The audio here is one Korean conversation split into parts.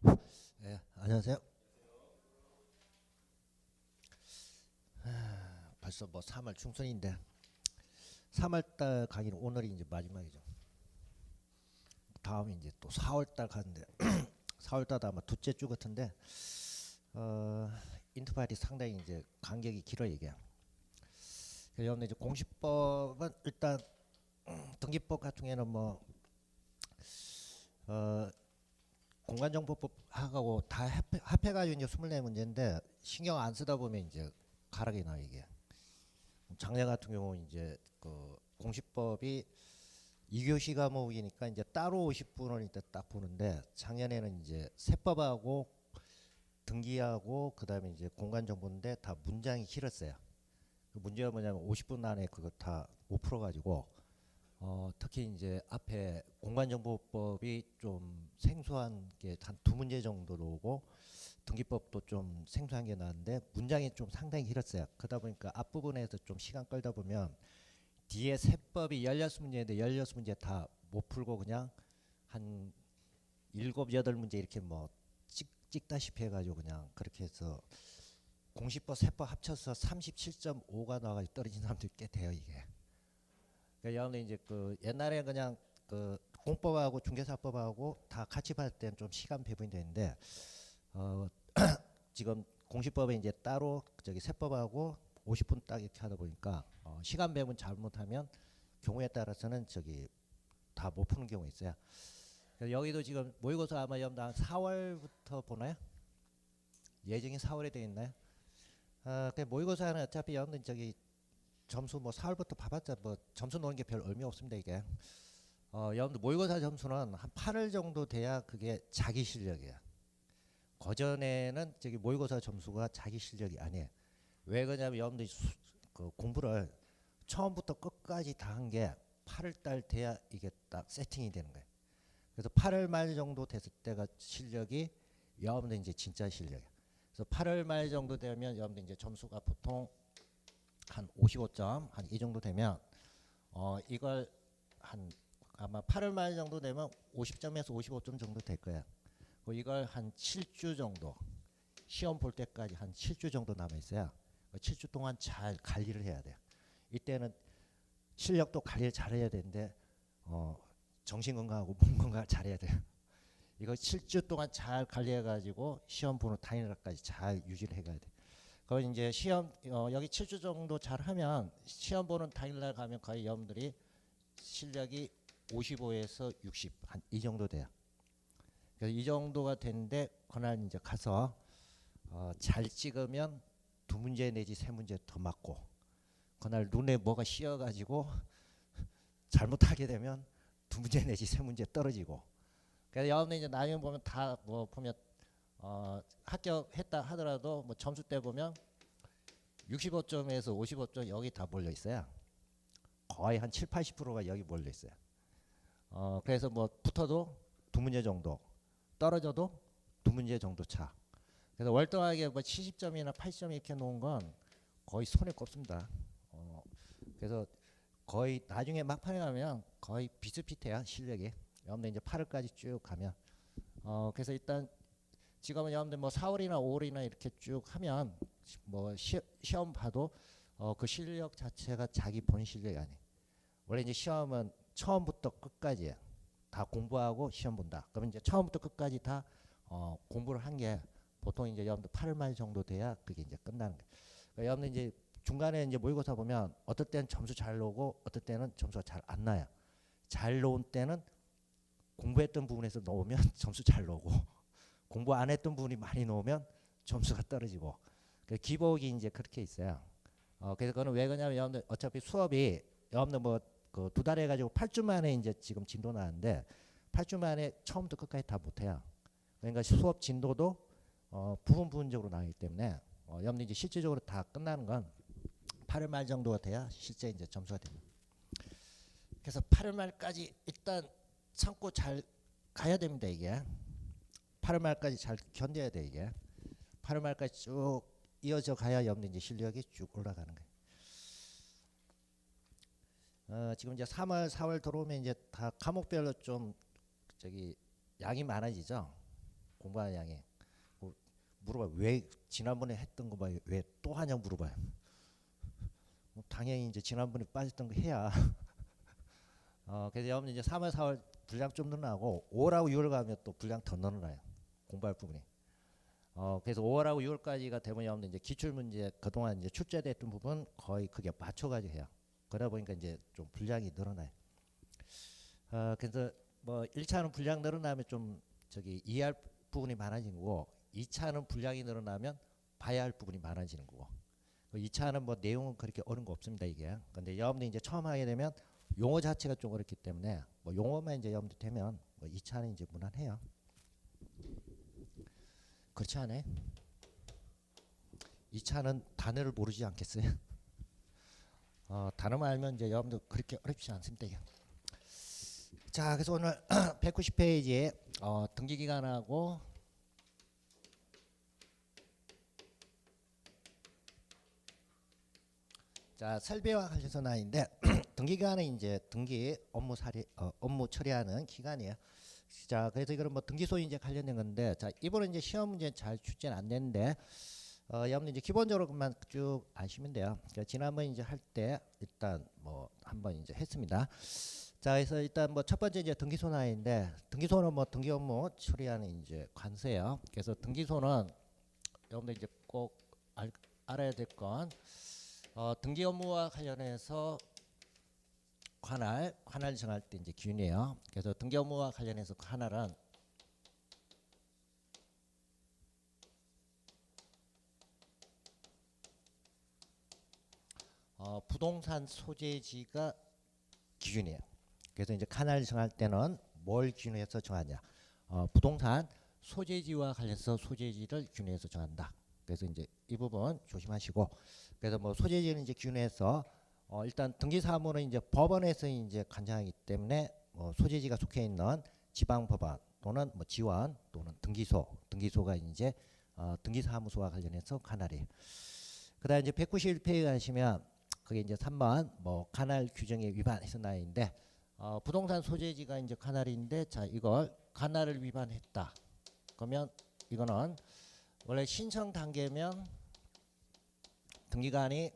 네, 안녕하세요. 벌써 뭐 3월 중순인데 3월달 강의는 오늘이 이제 마지막이죠. 다음이 이제 또 4월달 가는데 4월달 아마 둘째 주 같은데 어, 인터파일이 상당히 이제 간격이 길어요 이게. 여러분 이제 공시법은 일단 등기법 같은 경우에는 뭐 어, 공간정보법하고 다 합해가지고 이제 24문제인데 신경 안 쓰다 보면 이제 가락이 나 이게. 작년 같은 경우 이제 그 공시법이 2교시 과목이니까 이제 따로 50분을 이제 딱 보는데 작년에는 이제 세법하고 등기하고 그다음에 이제 공간정보인데 다 문장이 길었어요. 그 문제가 뭐냐면 50분 안에 그거 다 못 풀어가지고 특히 이제 앞에 공간정보법이 좀 생소한 게 한 두 문제 정도 나오고 등기법도 좀 생소한 게 나왔는데 문장이 좀 상당히 길었어요. 그러다 보니까 앞부분에서 좀 시간 끌다 보면 뒤에 세법이 16문제인데 16문제 다 못 풀고 그냥 한 7, 8문제 이렇게 뭐 찍다시피 해가지고 그냥 그렇게 해서 공시법 세법 합쳐서 37.5가 나와가지고 떨어진 사람들이 꽤 돼요 이게. 그러니까 여러분들 이제 그 옛날에 그냥 그 공법하고 중개사법하고 다 같이 봤을 때는 좀 시간 배분이 되는데 어 지금 공시법에 이제 따로 저기 세법하고 50분 딱 이렇게 하다 보니까 시간 배분 잘못하면 경우에 따라서는 저기 다 못 푸는 경우가 있어요. 그래서 여기도 지금 모의고사 아마 여러분들 한 4월부터 보나요? 예정이 4월에 되어 있나요? 그 모의고사는 어차피 여러분들 저기 점수 뭐 4월부터 봐봤자 뭐 점수 노는 게 별 의미 없습니다 이게. 여러분들 모의고사 점수는 한 8월 정도 돼야 그게 자기 실력이에요. 그전에는 저기 모의고사 점수가 자기 실력이 아니에요. 왜 그러냐면 여러분들이 그 공부를 처음부터 끝까지 다 한 게 8월 달 돼야 이게 딱 세팅이 되는 거예요. 그래서 8월 말 정도 됐을 때가 실력이 여러분들 이제 진짜 실력이에요. 그래서 8월 말 정도 되면 여러분들 이제 점수가 보통 한 55점 한 이 정도 되면 이걸 한 아마 8월 말 정도 되면 50점에서 55점 정도 될 거예요. 이걸 한 7주 정도 시험 볼 때까지 한 7주 정도 남아 있어요. 7주 동안 잘 관리를 해야 돼요. 이때는 실력도 관리를 잘해야 되는데 정신 건강하고 몸 건강을 잘해야 돼요. 이거 7주 동안 잘 관리해 가지고 시험 보는 당일날까지 잘 유지를 해가야 돼요. 그럼 이제 시험 여기 7주 정도 잘하면 시험 보는 당일날 가면 거의 여러분들이 실력이 55에서 60 한 이 정도 돼요. 그래서 이 정도가 되는데 그날 이제 가서 잘 찍으면 두 문제 내지 세 문제 더 맞고 그날 눈에 뭐가 씌어가지고 잘못하게 되면 두 문제 내지 세 문제 떨어지고. 그래서 여러분들 이제 나중에 보면 다 뭐 보면 합격했다 하더라도 뭐 점수 때 보면 65점에서 55점 여기 다 몰려 있어요. 거의 한 7, 80%가 여기 몰려 있어요. 그래서 뭐 붙어도 두 문제 정도, 떨어져도 두 문제 정도 차. 그래서 월등하게 뭐 70점이나 80점 이렇게 놓은 건 거의 손에 꼽습니다. 그래서 거의 나중에 막판에 가면 거의 비슷비슷해요 실력이. 여러분들 이제 8월까지 쭉 가면 그래서 일단 지금은 여러분들 뭐 4월이나 5월이나 이렇게 쭉 하면 뭐 시험 봐도 그 실력 자체가 자기 본 실력이 아니에요. 원래 이제 시험은 처음부터 끝까지예요. 다 공부하고 시험 본다. 그러면 이제 처음부터 끝까지 다 공부를 한 게 보통 이제 여러분들 8월 말 정도 돼야 그게 이제 끝나는 거예요. 그러니까 여러분들 이제 중간에 이제 모의고사 보면 어떨 때는 점수 잘 나오고 어떨 때는 점수가 잘 안 나요. 잘 나온 때는 공부했던 부분에서 넣으면 점수 잘 나오고 공부 안 했던 부분이 많이 나오면 점수가 떨어지고 기복이 이제 그렇게 있어요. 그래서 그거는 왜 그러냐면 여러분들 어차피 수업이 여러분들 뭐 그 두 달 해가지고 8주 만에 이제 지금 진도 나왔는데 8주 만에 처음부터 끝까지 다 못해요. 그러니까 수업 진도도 부분적으로 나오기 때문에 여러분들 이제 실질적으로 다 끝나는 건 8월 말 정도가 돼야 실제 이제 점수가 됩니다. 그래서 8월 말까지 일단 참고 잘 가야 됩니다 이게. 8월 말까지 잘 견뎌야 돼 이게. 8월 말까지 쭉 이어져 가야 여러분들 이제 실력이 쭉 올라가는 거예요. 지금 이제 3월, 4월 들어오면 이제 다 과목별로 좀 저기 양이 많아지죠. 공부하는 양이. 물어봐. 왜 지난번에 했던 거 봐. 왜 또 하냐 물어봐요. 뭐 당연히 이제 지난번에 빠졌던 거 해야. 그래서 여러분 이제 3월, 4월 분량 좀 늘어나고 5월하고 6월 가면 또 분량 더 늘어나요. 공부할 부분이. 그래서 5월하고 6월까지가 되면 여러분 이제 기출 문제 그동안 이제 출제됐던 부분 거의 그게 맞춰가지고 해요. 그러다 보니까 이제 좀 분량이 늘어나요. 그래서 뭐 1차는 분량 늘어나면 좀 저기 이해할 부분이 많아지는 거고 2차는 분량이 늘어나면 봐야 할 부분이 많아지는 거고 2차는 뭐 내용은 그렇게 어려운 거 없습니다 이게. 근데 여러분들이 이제 처음 하게 되면 용어 자체가 좀 어렵기 때문에 뭐 용어만 이제 여러분들 되면 뭐 2차는 이제 무난해요. 그렇지 않아요? 2차는 단어를 모르지 않겠어요? 단어만 알면 이제 여러분들 그렇게 어렵지 않습니다 이게. 자, 그래서 오늘 190페이지에 등기기간하고 자, 설비와 관련해서 나인데 등기기간은 이제 등기 업무 업무 처리하는 기간이에요. 자, 그래서 이거는 뭐 등기소 이제 관련된 건데, 자, 이번에 이제 시험 문제 잘 출제는 안 됐는데, 여러분 이제 기본적으로 그만 쭉 아시면 돼요. 그러니까 지난번 이제 할 때 일단 뭐 한번 이제 했습니다. 자, 그래서 일단 뭐 첫 번째 이제 등기소 나인데, 등기소는 뭐 등기 업무 처리하는 이제 관세예요. 그래서 등기소는 여러분들 이제 꼭 알아야 될 건 등기 업무와 관련해서 관할 정할 때 이제 기준이에요. 그래서 등기 업무와 관련해서 관할은 부동산 소재지가 기준이에요. 그래서 이제 관할 정할 때는 뭘 기준해서 정하냐? 부동산 소재지와 관련해서 소재지를 기준해서 정한다. 그래서 이제 이 부분 조심하시고, 그래서 뭐 소재지는 이제 기준해서 일단 등기사무는 이제 법원에서 이제 관장하기 때문에 소재지가 속해 있는 지방법원 또는 뭐 지원 또는 등기소가 이제 등기사무소와 관련해서 관할이에요. 그다음 이제 191페이지 가시면 그게 이제 3번 뭐 관할 규정에 위반해서 나인데 부동산 소재지가 이제 관할인데 자 이걸 관할을 위반했다. 그러면 이거는 원래 신청 단계면 등기관이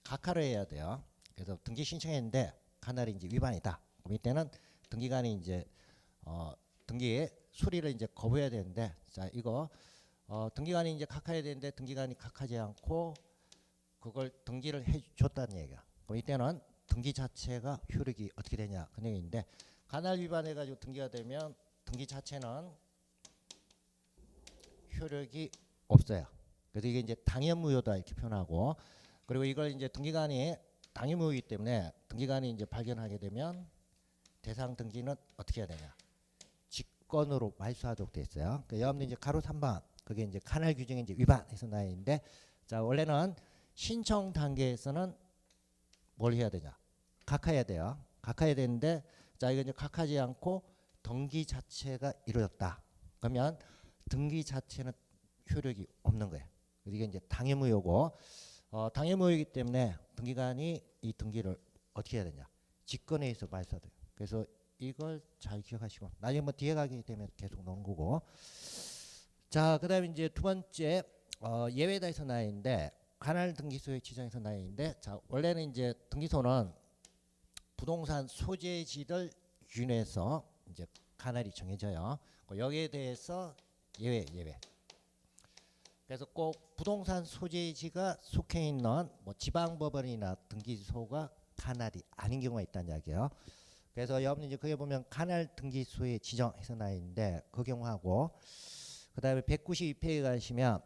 각하를 해야 돼요. 그래서 등기 신청했는데 관할이 이제 위반이다. 그럼 이때는 등기관이 이제 등기의 수리를 이제 거부해야 되는데 자 이거 등기관이 이제 각하해야 되는데 등기관이 각하지 않고 그걸 등기를 해줬다는 얘기야. 그럼 이때는 등기 자체가 효력이 어떻게 되냐 그 얘기인데 관할 위반해가지고 등기가 되면 등기 자체는 효력이 없어요. 그래서 이게 이제 당연무효다 이렇게 표현하고 그리고 이걸 이제 등기관이 당연무효이기 때문에 등기관이 이제 발견하게 되면 대상 등기는 어떻게 해야 되냐 직권으로 말소하도록 돼 있어요. 그러니까 여러분들 이제 가로 3번 그게 이제 관할 규정에 이제 위반해서 나있는데 자 원래는 신청 단계에서는 뭘 해야 되냐 각하해야 돼요. 각하해야 되는데 자 이거 이제 각하지 않고 등기 자체가 이루어졌다. 그러면 등기 자체는 효력이 없는 거예요. 이게 이제 당연무효고 당연무효이기 때문에 등기관이 이 등기를 어떻게 해야 되냐 직권에 의해서 말소해야 돼요. 그래서 이걸 잘 기억하시고 나중에 뭐 뒤에 가게 되면 계속 넣은 거고 자 그다음에 이제 두 번째 예외다에서 나인데 관할 등기소의 지정에서 나인데 자 원래는 이제 등기소는 부동산 소재지를 기준해서 이제 관할이 정해져요. 여기에 대해서 예외 그래서 꼭 부동산 소재지가 속해 있는 뭐 지방법원이나 등기소가 관할이 아닌 경우가 있다는 이야기예요. 그래서 여러분 이제 거기에 보면 관할 등기소에 지정해서 나있는데 그 경우하고 그다음에 192페이지 가시면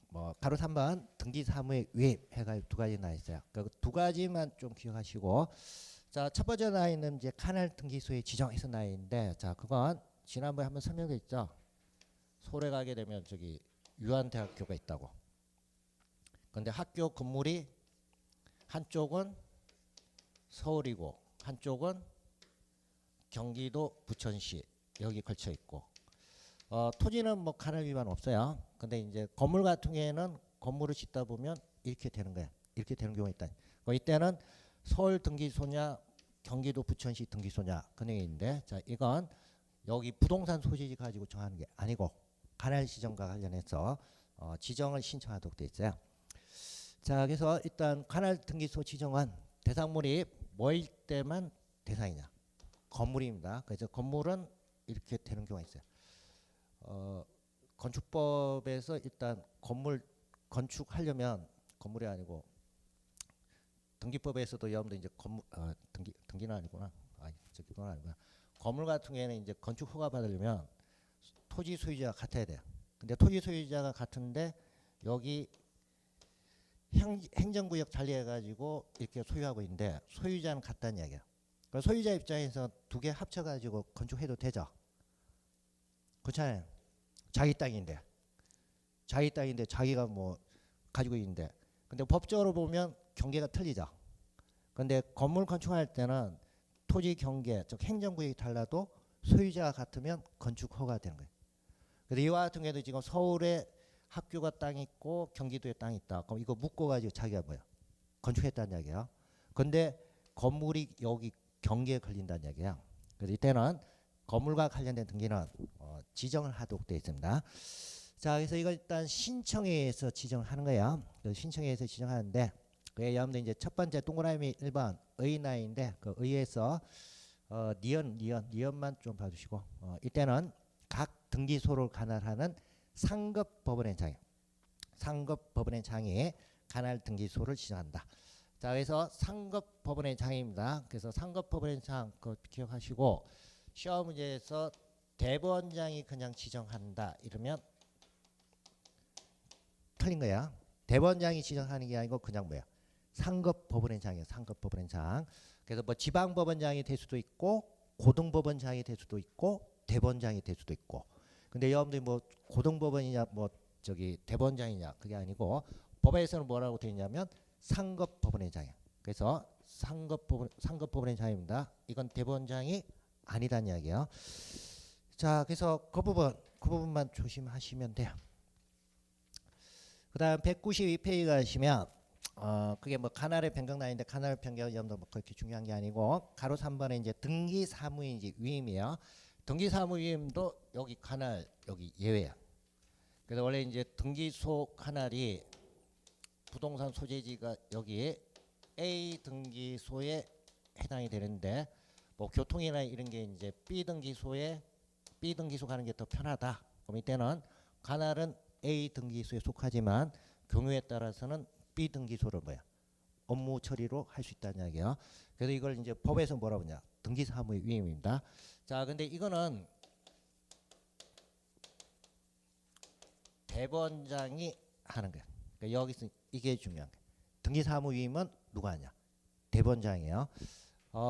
뭐 가로 3번 등기사무에 위임해가지고 두 가지 나 있어요. 그 두 가지만 좀 기억하시고 자 첫 번째 나 있는 이제 관할 등기소에 지정해서 나 있는데 자 그건 지난번에 한번 설명했죠. 서울에 가게 되면 저기 유한대학교가 있다고. 근데 학교 건물이 한쪽은 서울이고 한쪽은 경기도 부천시 여기 걸쳐 있고 토지는 뭐 관할 위반 없어요. 근데 이제 건물 같은 경우에는 건물을 짓다 보면 이렇게 되는 거야. 이렇게 되는 경우가 있다. 이때는 서울 등기소냐 경기도 부천시 등기소냐 그 얘기인데 자 이건 여기 부동산 소재지 가지고 정하는 게 아니고 관할 지정과 관련해서 지정을 신청하도록 돼 있어요. 자, 그래서 일단 관할 등기소 지정은 대상물이 뭐일 때만 대상이냐? 건물입니다. 그래서 건물은 이렇게 되는 경우가 있어요. 건축법에서 일단 건물 건축하려면 건물이 아니고 등기법에서도 여러분들 이제 건물 등기는 아니구나. 그건 아니구나. 건물 같은 경우에는 이제 건축 허가 받으려면 토지 소유자가 같아야 돼요. 근데 토지 소유자가 같은데 여기 행정구역 달리해가지고 이렇게 소유하고 있는데 소유자는 같다는 이야기야. 그럼 소유자 입장에서 두 개 합쳐가지고 건축해도 되죠. 그렇잖아요. 자기 땅인데 자기가 뭐 가지고 있는데 근데 법적으로 보면 경계가 틀리죠. 근데 건물 건축할 때는 토지 경계 즉 행정구역이 달라도 소유자가 같으면 건축 허가가 되는 거예요. 그래서 이와 같은 경우도 지금 서울에 학교가 땅이 있고 경기도에 땅이 있다. 그럼 이거 묶어가지고 자기가 뭐야? 건축했다는 이야기야. 근데 건물이 여기 경계에 걸린다는 이야기야. 그래서 이때는 건물과 관련된 등기는 지정을 하도록 되어 있습니다. 자, 그래서 이거 일단 신청회에서 지정을 하는 거야. 그래서 신청회에서 지정하는데 여러분들 이제 첫 번째 동그라미 1번 의나인데 그 의에서 니언만 좀 봐주시고 이때는 각 등기소를 관할하는 상급법원의 장이 상급법원의 장이 관할 등기소를 지정한다. 자, 그래서 상급법원의 장입니다. 그래서 상급법원의 장 그거 기억하시고 시험 문제에서 대법원장이 그냥 지정한다 이러면 틀린 거야. 대법원장이 지정하는 게 아니고 그냥 뭐야? 상급법원의 장이에요. 상급법원의 장. 그래서 뭐 지방법원장이 될 수도 있고 고등법원장이 될 수도 있고 대법원장이 될 수도 있고. 근데 여러분들이 뭐 고등법원이냐 뭐 저기 대법원장이냐 그게 아니고 법에서는 뭐라고 되어 있냐면 상급법원의 장이야. 그래서 상급법원의 장입니다. 이건 대법원장이 아니란 이야기예요. 자, 그래서 그 부분만 조심하시면 돼요. 그다음 192페이지 가시면 그게 뭐 관할의 변경 나인데 관할 변경 여러분들 뭐 그렇게 중요한 게 아니고 가로 3번에 이제 등기 사무인지 위임이에요. 등기 사무 위임도 여기 관할 여기 예외야. 그래서 원래 이제 등기소 관할이 부동산 소재지가 여기 A 등기소에 해당이 되는데 뭐 교통이나 이런 게 이제 B 등기소 가는 게 더 편하다. 그럼 이때는 관할은 A 등기소에 속하지만 경우에 따라서는 B 등기소를 뭐야? 업무 처리로 할 수 있다는 이야기예요. 그래서 이걸 이제 법에서 뭐라고 하냐? 등기사무의 위임입니다. 자, 근데 이거는 대법원장이 하는 거야. 그러니까 여기서 이게 중요한 거야. 등기사무 위임은 누가 하냐? 대법원장이에요.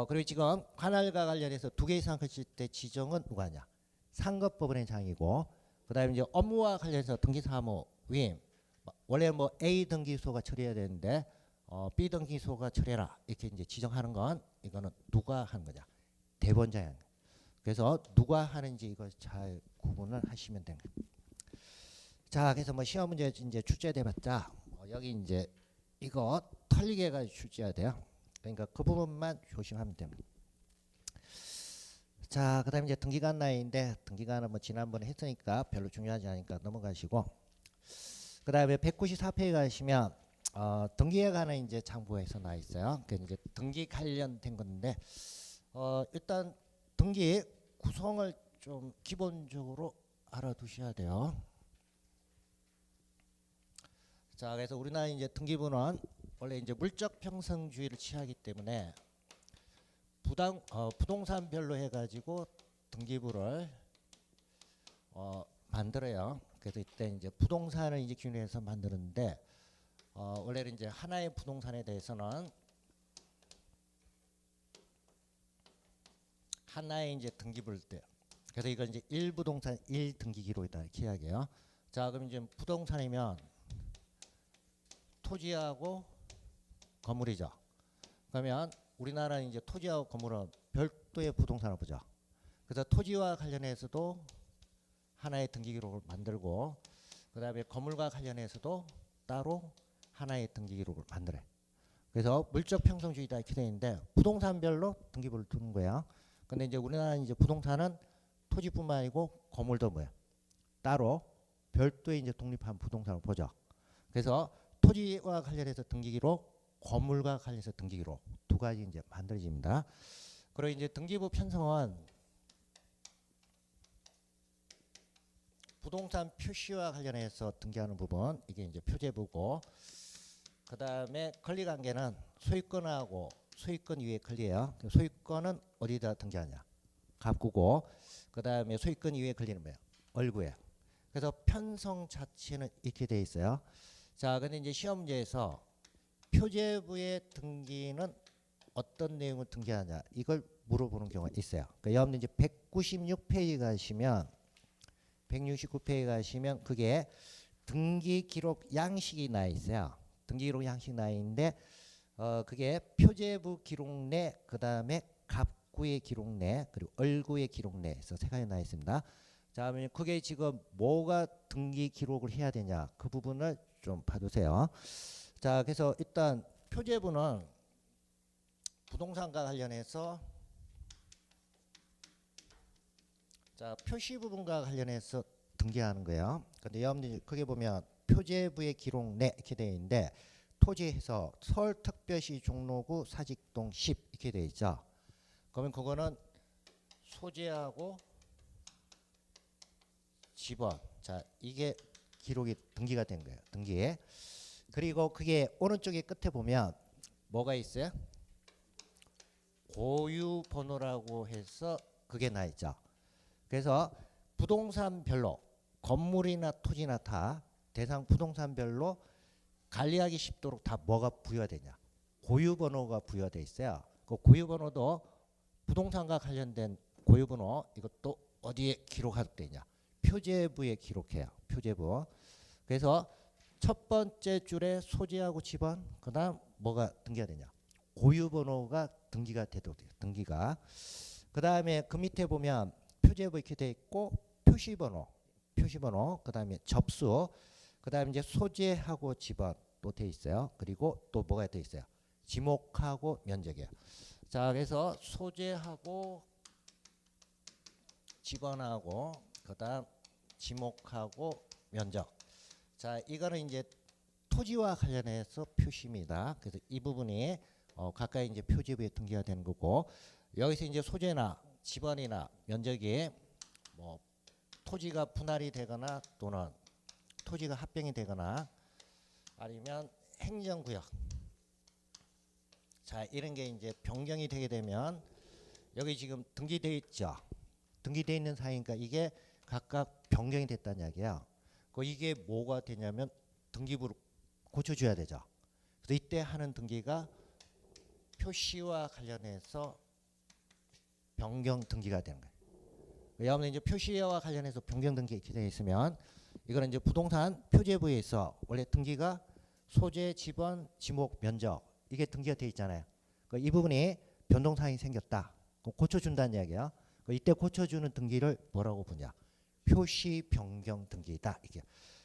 그리고 지금 관할과 관련해서 두 개 이상 걸칠 때 지정은 누가 하냐? 상급법원의 장이고 그다음에 이제 업무와 관련해서 등기사무 위임 원래 뭐 A 등기소가 처리해야 되는데 B 등기소가 처리해라 이렇게 이제 지정하는 건 이거는 누가 하는 거냐? 대법원장이 하는 거야. 그래서 누가 하는지 이걸 잘 구분을 하시면 됩니다. 자, 그래서 뭐 시험 문제 이제 출제돼봤자 여기 이제 이거 털리게 해가지고 출제해야 돼요. 그러니까 그 부분만 조심하면 됩니다. 자, 그다음에 이제 등기관 나이인데 등기관은 뭐 지난번에 했으니까 별로 중요하지 않으니까 넘어가시고 그다음에 194페이지 가시면 등기에 관한 이제 장부에서 나와 있어요. 그 이제 등기 관련된 건데 일단 등기 구성을 좀 기본적으로 알아두셔야 돼요. 자, 그래서 우리나라 이제 등기부는 원래 이제 물적 평등주의를 취하기 때문에 부동산별로 해가지고 등기부를 만들어요. 그래서 이때 이제 부동산을 이제 기준으로 해서 만드는데 원래는 이제 하나의 부동산에 대해서는 하나의 이제 등기부를 때 그래서 이건 이제 1부동산 1등기기록이다 이렇게 이야기해요. 자, 그럼 이제 부동산이면 토지하고 건물이죠. 그러면 우리나라는 이제 토지하고 건물은 별도의 부동산을 보죠. 그래서 토지와 관련해서도 하나의 등기기록을 만들고 그다음에 건물과 관련해서도 따로 하나의 등기기록을 만들어요. 그래서 물적 평등주의다 이렇게 되어 있는데 부동산별로 등기부를 두는 거예요. 근데 이제 우리나라는 이제 부동산은 토지뿐만 아니고 건물도 뭐야? 따로 별도의 이제 독립한 부동산을 보죠. 그래서 토지와 관련해서 등기기록, 건물과 관련해서 등기기록 두 가지 이제 만들어집니다. 그리고 이제 등기부 편성은 부동산 표시와 관련해서 등기하는 부분, 이게 이제 표제부고, 그 다음에 권리관계는 소유권하고 소유권 이외의 권리예요. 소유권은 어디다 등기하냐? 갑구고, 그 다음에 소유권 이외의 권리는 뭐예요? 얼구예요. 그래서 편성 자체는 이렇게 돼 있어요. 자, 근데 이제 시험 문제에서 표제부의 등기는 어떤 내용을 등기하냐, 이걸 물어보는 경우가 있어요. 그러니까 여러분 이제 196페이지 가시면 169페이지 가시면 그게 등기 기록 양식이 나 있어요. 등기 기록 양식 나 있는데 그게 표제부 기록 내, 그 다음에 갑구의 기록 내, 그리고 얼구의 기록 내에서 세 가지 나 있습니다. 자, 그러면 그게 지금 뭐가 등기 기록을 해야 되냐, 그 부분을 좀 봐주세요. 자, 그래서 일단 표제부는 부동산과 관련해서, 자, 표시 부분과 관련해서 등기하는 거예요. 근데 여러분들 크게 보면 표제부의 기록 내 이렇게 되어 있는데, 토지에서 서울특별시 종로구 사직동 10 이렇게 되어 있죠. 그러면 그거는 소재하고 지번, 자, 이게 기록이 등기가 된 거예요. 등기에. 그리고 그게 오른쪽에 끝에 보면 뭐가 있어요? 고유 번호라고 해서 그게 나 있죠. 그래서 부동산별로, 건물이나 토지나 다 대상 부동산별로 관리하기 쉽도록 다 뭐가 부여가 되냐? 고유 번호가 부여돼 있어요. 그 고유 번호도 부동산과 관련된 고유 번호, 이것도 어디에 기록하도록 되냐? 표제부에 기록해요. 표제부. 그래서 첫 번째 줄에 소재하고 지번, 그다음 뭐가 등기가 되냐? 고유 번호가 등기가 되도록 돼요. 등기가. 그다음에 그 밑에 보면 표제부 이렇게 돼 있고, 표시번호, 그다음에 접수, 그다음에 이제 소재하고 지번 또 돼 있어요. 그리고 또 뭐가 돼 있어요? 지목하고 면적이에요. 자, 그래서 소재하고 지번하고 그다음 지목하고 면적. 자, 이거는 이제 토지와 관련해서 표시입니다. 그래서 이 부분이 가까이 이제 표제부에 등기가 되는 거고, 여기서 이제 소재나 지번이나 면적이 뭐 토지가 분할이 되거나 또는 토지가 합병이 되거나 아니면 행정구역, 자, 이런 게 이제 변경이 되게 되면 여기 지금 등기되어 있죠. 등기되어 있는 사이니까 이게 각각 변경이 됐다는 이야기야. 이게 뭐가 되냐면 등기부로 고쳐줘야 되죠. 그래서 이때 하는 등기가 표시와 관련해서 변경 등기가 되는 거예요. 여러분 이제 표시와 관련해서 변경 등기 이렇게 되어 있으면 이거는 이제 부동산 표제부에서 원래 등기가 소재, 지번, 지목, 면적 이게 등기가 되어 있잖아요. 이 부분이 변동사항이 생겼다. 고쳐준다는 이야기야. 이때 고쳐주는 등기를 뭐라고 부르냐? 표시 변경 등기다. 이게.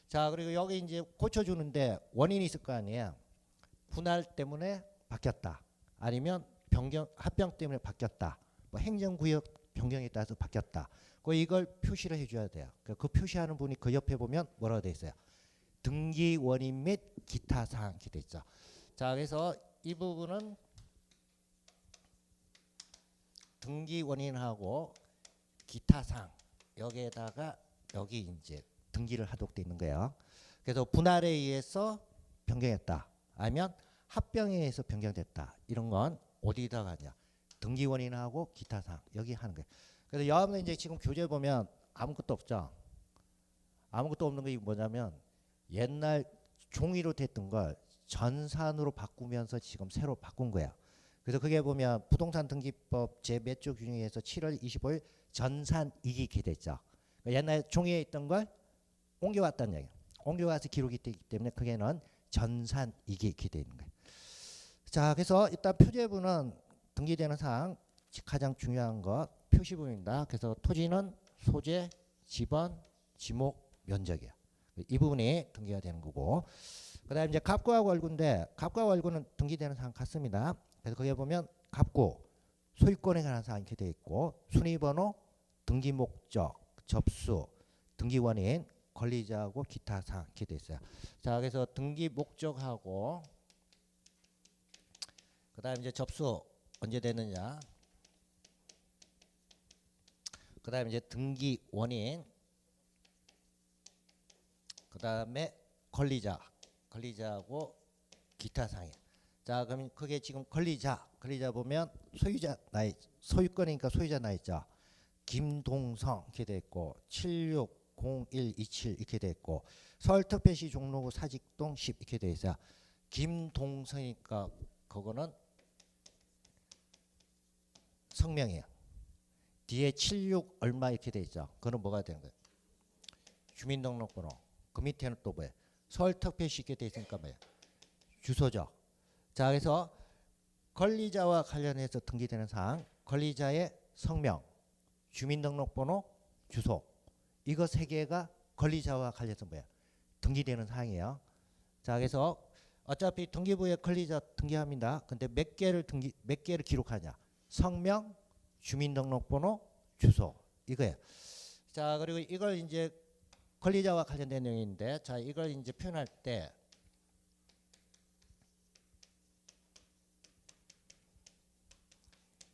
자, 그리고 여기 이제 고쳐주는데 원인이 있을 거 아니에요. 분할 때문에 바뀌었다. 아니면 변경 합병 때문에 바뀌었다. 뭐 행정구역 변경에 따라서 바뀌었다. 이걸 표시를 해줘야 돼요. 그 표시하는 분이 그 옆에 보면 뭐라고 돼 있어요? 등기 원인 및 기타 사항 이렇게 돼 있죠. 자, 그래서 이 부분은 등기 원인하고 기타 사항 여기에다가 여기 이제 등기를 하도록 돼 있는 거예요. 그래서 분할에 의해서 변경했다. 아니면 합병에 의해서 변경됐다. 이런 건 어디다가 하냐? 등기 원인하고 기타 사항 여기 하는 거예요. 그래서 여러분 이제 지금 교재 보면 아무것도 없죠. 아무것도 없는 게 뭐냐면 옛날 종이로 됐던 걸 전산으로 바꾸면서 지금 새로 바꾼 거예요. 그래서 그게 보면 부동산 등기법 제 몇 조 규정에서 7월 25일 전산 이기 됐죠. 그러니까 옛날 종이에 있던 걸 옮겨왔다는 얘기예요. 옮겨와서 기록이 되기 때문에 그게는 전산 이기 되어 있는 거예요. 자, 그래서 일단 표제부는 등기되는 사항 가장 중요한 것 표시부입니다. 그래서 토지는 소재, 지번, 지목, 면적이에요. 이 부분이 등기가 되는 거고, 그다음에 이제 갑구하고 월구인데 갑구하고 월구는 등기되는 사항 같습니다. 그래서 거기에 보면 갑구 소유권에 관한 사항이 이렇게 되어 있고 순위번호 등기 목적, 접수, 등기 원인, 권리자하고 기타 사항 이렇게 돼 있어요. 자, 그래서 등기 목적하고 그다음 이제 접수 언제 되느냐. 그다음 이제 등기 원인. 그다음에 권리자하고 기타 사항. 자, 그러면 그게 지금 권리자 보면 소유자 나이, 소유권이니까 소유자 나이 있죠. 김동성 이렇게 돼 있고 760127 이렇게 돼 있고 서울특별시 종로구 사직동 10 이렇게 돼 있어요. 김동성이니까 그거는 성명이에요. 뒤에 76 얼마 이렇게 돼 있죠. 그거는 뭐가 되는 거예요? 주민등록번호. 그 밑에는 또 뭐예요? 서울특별시 이렇게 돼 있으니까 뭐예요? 주소죠. 자, 그래서 권리자와 관련해서 등기되는 사항, 권리자의 성명, 주민등록번호, 주소. 이거 세 개가 권리자와 관련해서 뭐야? 등기되는 사항이에요. 자, 그래서 어차피 등기부에 권리자 등기합니다. 근데 몇 개를 기록하냐? 성명, 주민등록번호, 주소. 이거예요. 자, 그리고 이걸 이제 권리자와 관련된 내용인데, 자, 이걸 이제 표현할 때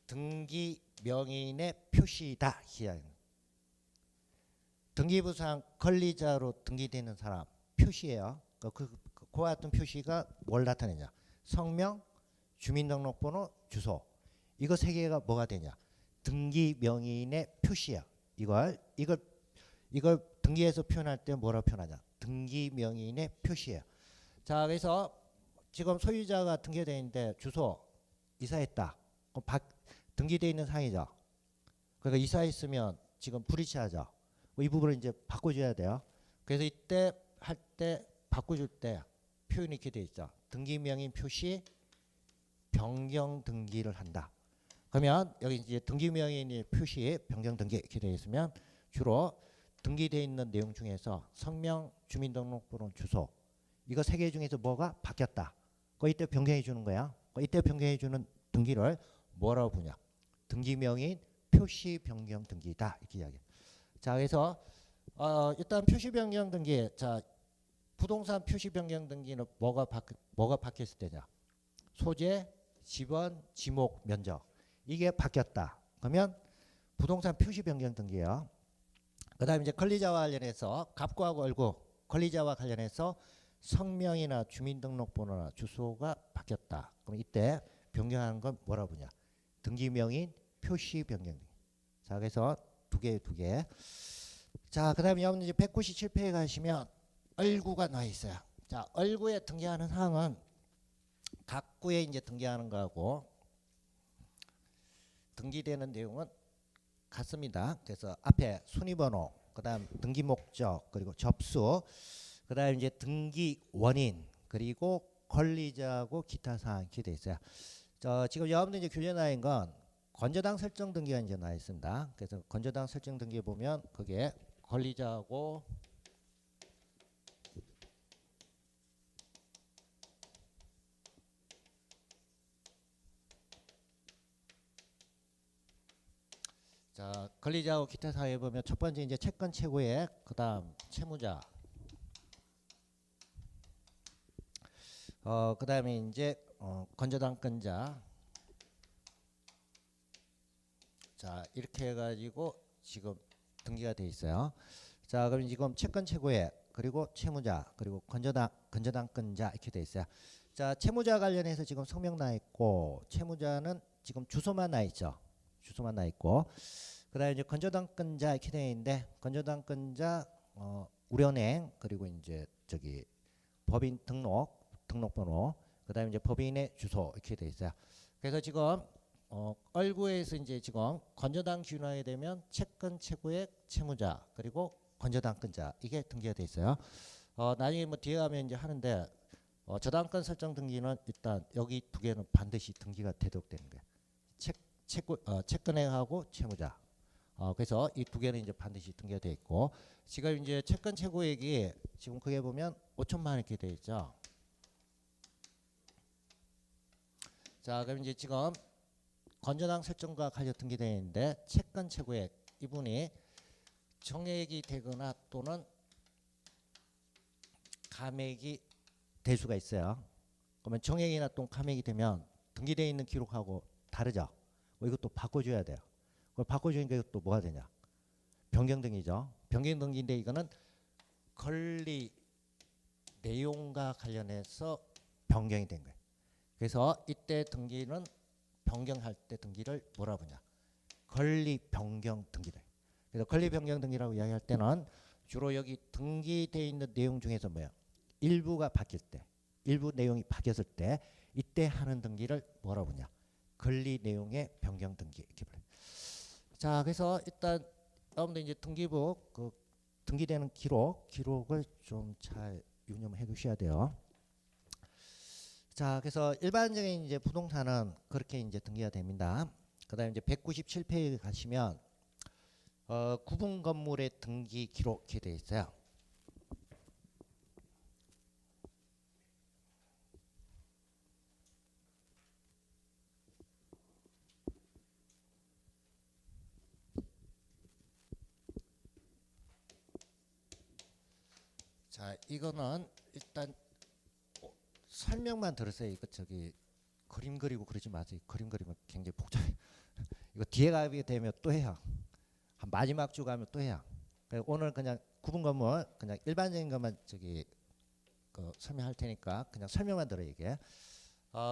등기 명의인의 표시다. 등기부상 권리자로 등기되는 사람 표시예요. 그와 같은 표시가 뭘 나타내냐? 성명, 주민등록번호, 주소. 이거 세 개가 뭐가 되냐? 등기 명의인의 표시야. 이걸 등기에서 표현할 때 뭐라고 표현하냐? 등기 명의인의 표시예요. 자, 그래서 지금 소유자가 등기되어 있는데 주소 이사했다. 등기되어 있는 상이죠. 그러니까 이사했으면 지금 불이체하죠. 이 부분을 이제 바꿔줘야 돼요. 그래서 이때 할 때 바꿔줄 때 표현이 이렇게 되어 있죠. 등기 명의인 표시 변경 등기를 한다. 그러면 여기 이제 등기 명의인의 표시 변경 등기 이렇게 되어 있으면 주로 등기되어 있는 내용 중에서 성명, 주민등록번호, 주소 이거 세 개 중에서 뭐가 바뀌었다. 이때 변경해 주는 거야. 이때 변경해 주는 등기를 뭐라고 부르냐? 등기 명의인 표시 변경 등기다 이렇게 이야기해. 자, 그래서 일단 표시 변경 등기. 자, 부동산 표시 변경 등기는 뭐가 바뀌었을 때냐? 소재, 지번, 지목, 면적 이게 바뀌었다. 그러면 부동산 표시 변경 등기예요. 그다음에 이제 권리자와 관련해서 갑구하고 얼구 권리자와 관련해서 성명이나 주민등록번호나 주소가 바뀌었다. 그럼 이때 변경하는 건 뭐라고 부르냐? 등기 명의인 표시 변경. 자, 그래서 두 개. 자, 그다음에 여러분 이제 197페이지 가시면 얼구가 나와 있어요. 자, 얼구에 등기하는 사항은 각 구에 이제 등기하는 거하고 등기되는 내용은 같습니다. 그래서 앞에 순위번호, 그다음 등기 목적, 그리고 접수, 그다음 이제 등기 원인, 그리고 권리자하고 기타 사항 이렇게 돼 있어요. 지금 여러분들 이제 교재 나인 건 건저당 설정 등기가 이제 나와 있습니다. 그래서 건저당 설정 등기 보면 그게 권리자하고 자, 권리자하고 기타 사항에 보면 첫 번째 이제 채권 최고액, 그다음 채무자, 그다음에 이제 건저당권자. 자, 이렇게 해가지고 지금 등기가 돼 있어요. 자, 그럼 지금 채권 최고액, 그리고 채무자, 그리고 건저당권자 이렇게 돼 있어요. 자, 채무자 관련해서 지금 성명 나 있고 채무자는 지금 주소만 나 있죠. 주소만 나 있고 그다음에 이제 건저당권자 이렇게 돼 있는데 건저당권자 우려은행 그리고 이제 저기 법인 등록번호 그다음에 이제 법인의 주소 이렇게 돼 있어요. 그래서 지금 얼구에서 이제 지금 건저당 기준하게 되면 채권 최고액 채무자 그리고 건저당권자 이게 등기가 돼 있어요. 나중에 뭐 뒤에 가면 이제 하는데 저당권 설정 등기는 일단 여기 두 개는 반드시 등기가 되도록 되는 거예요. 채권액하고 채무자. 그래서 이 두 개는 이제 반드시 등기가 돼 있고 지금 이제 채권 최고액이 지금 그게 보면 5천만 원 이렇게 돼 있죠. 자, 그럼 이제 지금 건저당 설정과 관련 등기되어 있는데 채권 최고액 이분이 정액이 되거나 또는 감액이 될 수가 있어요. 그러면 정액이나 또는 감액이 되면 등기되어 있는 기록하고 다르죠. 이것도 바꿔줘야 돼요. 그걸 바꿔주니까 이것도 뭐가 되냐? 변경등기죠. 변경등기인데 이거는 권리 내용과 관련해서 변경이 된 거예요. 그래서 이때 등기는 변경할 때 등기를 뭐라 부르냐? 권리 변경 등기래. 그래서 권리 변경 등기라고 이야기할 때는 주로 여기 등기되어 있는 내용 중에서 뭐야? 일부가 바뀔 때, 일부 내용이 바뀌었을 때 이때 하는 등기를 뭐라 부르냐? 권리 내용의 변경 등기 이렇게 불러요. 자, 그래서 일단 여러분들 이제 등기부 그 등기되는 기록을 좀 잘 유념해 두셔야 돼요. 자, 그래서 일반적인 이제 부동산은 그렇게 이제 등기가 됩니다. 그다음에 이제 197페이지 가시면 구분 건물의 등기 기록이 되어 있어요. 자, 이거는 일단 설명만 들으세요. 이거 저기 그림 그리고 그러지 마세요. 그림 그리면 굉장히 복잡해. 이거 뒤에 가게 되면 또 해요. 한 마지막 주 가면 또 해요. 오늘 그냥 구분 건물 그냥 일반적인 것만 저기 설명할 테니까 그냥 설명만 들어 이게.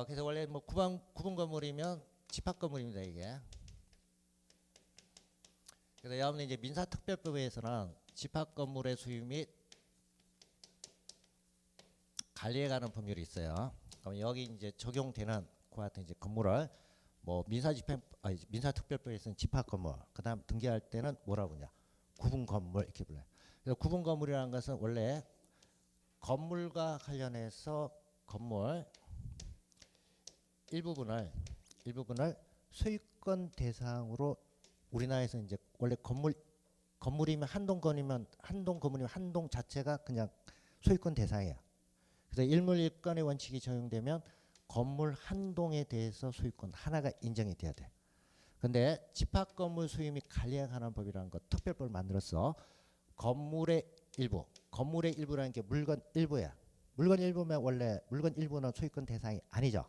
그래서 원래 뭐 구분 건물이면 집합 건물입니다 이게. 그래서 여러분 이제 민사특별법에서는 집합 건물의 소유 및 관리에 관한 법률이 있어요. 그럼 여기 이제 적용되는 그와 같은 이제 건물을 뭐 민사특별법에서는 집합 건물, 그다음 등기할 때는 뭐라고 하냐? 구분 건물 이렇게 불러요. 그래서 구분 건물이라는 것은 원래 건물과 관련해서 건물 일부분을 소유권 대상으로 우리나라에서 이제 원래 건물이면 한 동 건물이면 한 동 자체가 그냥 소유권 대상이에요. 그래서 일물일권의 원칙이 적용되면 건물 한 동에 대해서 소유권 하나가 인정이 돼야 돼. 근데 집합 건물 소유 및 관리에 관한 법이라는 거 특별법을 만들어서 건물의 일부라는 게 물건 일부야. 물건 일부면 원래 물건 일부는 소유권 대상이 아니죠.